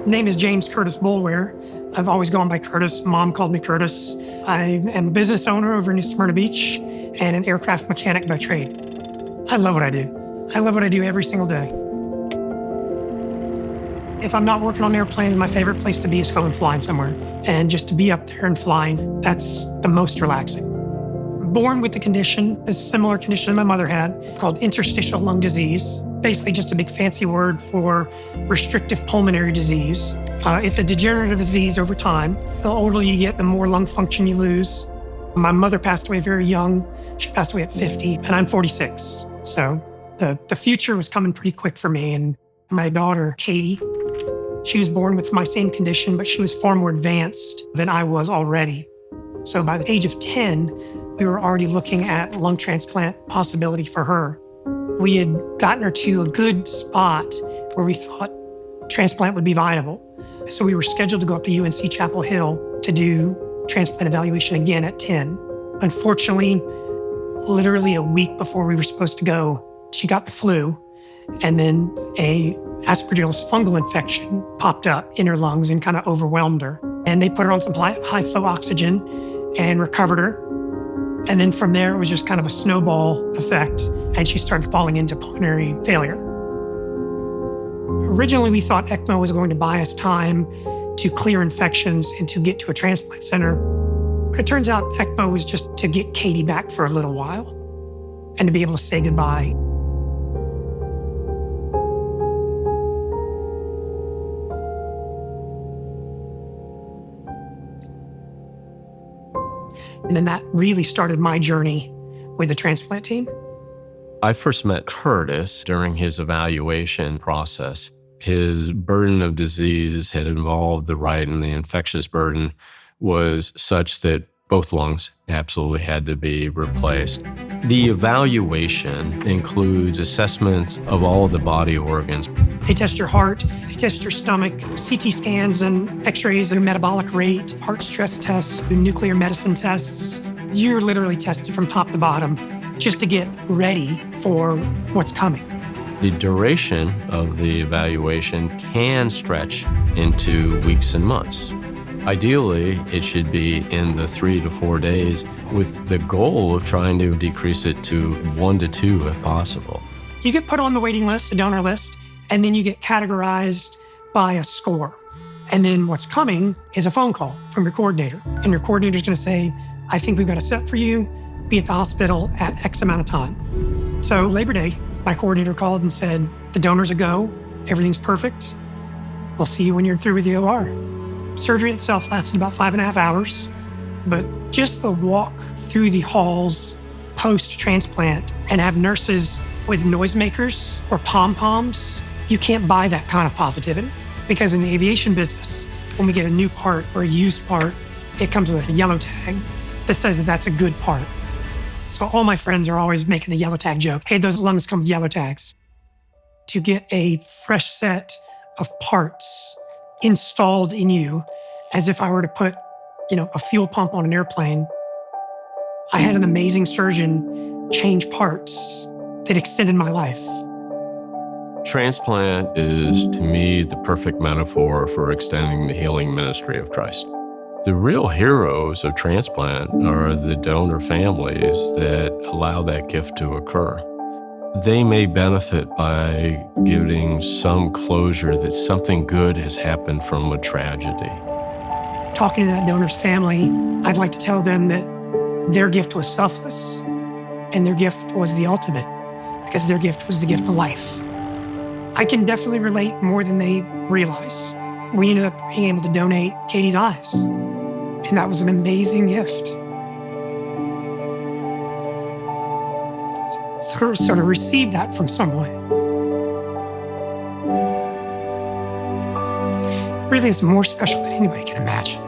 Name is James Curtis Boulware. I've always gone by Curtis. Mom called me Curtis. I am a business owner over in New Smyrna Beach and an aircraft mechanic by trade. I love what I do. I love what I do every single day. If I'm not working on airplanes, my favorite place to be is going flying somewhere. And just to be up there and flying, that's the most relaxing. Born with the condition, a similar condition my mother had, called interstitial lung disease. Basically just a big fancy word for restrictive pulmonary disease. It's a degenerative disease over time. The older you get, the more lung function you lose. My mother passed away very young. She passed away at 50, and I'm 46. So the future was coming pretty quick for me. And my daughter, Katie, she was born with my same condition, but she was far more advanced than I was already. So by the age of 10, we were already looking at lung transplant possibility for her. We had gotten her to a good spot where we thought transplant would be viable. So we were scheduled to go up to UNC Chapel Hill to do transplant evaluation again at 10. Unfortunately, literally a week before we were supposed to go, she got the flu, and then a Aspergillus fungal infection popped up in her lungs and kind of overwhelmed her. And they put her on some high flow oxygen and recovered her. And then from there, it was just kind of a snowball effect, and she started falling into pulmonary failure. Originally, we thought ECMO was going to buy us time to clear infections and to get to a transplant center. But it turns out ECMO was just to get Katie back for a little while and to be able to say goodbye. And then that really started my journey with the transplant team. I first met Curtis during his evaluation process. His burden of disease had involved the right, and the infectious burden was such that both lungs absolutely had to be replaced. The evaluation includes assessments of all of the body organs. They test your heart, they test your stomach, CT scans and x-rays, your metabolic rate, heart stress tests, nuclear medicine tests. You're literally tested from top to bottom just to get ready for what's coming. The duration of the evaluation can stretch into weeks and months. Ideally, it should be in the 3 to 4 days with the goal of trying to decrease it to 1 to 2 if possible. You get put on the waiting list, the donor list, and then you get categorized by a score. And then what's coming is a phone call from your coordinator. And your coordinator's gonna say, I think we've got a set for you, be at the hospital at X amount of time. So Labor Day, my coordinator called and said, the donor's a go, everything's perfect. We'll see you when you're through with the OR. Surgery itself lasted about 5.5 hours, but just the walk through the halls post-transplant and have nurses with noisemakers or pom-poms, you can't buy that kind of positivity. Because in the aviation business, when we get a new part or a used part, it comes with a yellow tag that says that that's a good part. So all my friends are always making the yellow tag joke. Hey, those lungs come with yellow tags. To get a fresh set of parts installed in you, as if I were to put, a fuel pump on an airplane. I had an amazing surgeon change parts that extended my life. Transplant is, to me, the perfect metaphor for extending the healing ministry of Christ. The real heroes of transplant are the donor families that allow that gift to occur. They may benefit by giving some closure that something good has happened from a tragedy. Talking to that donor's family, I'd like to tell them that their gift was selfless and their gift was the ultimate, because their gift was the gift of life. I can definitely relate more than they realize. We ended up being able to donate Katie's eyes, and that was an amazing gift. So to receive that from someone really is more special than anybody can imagine.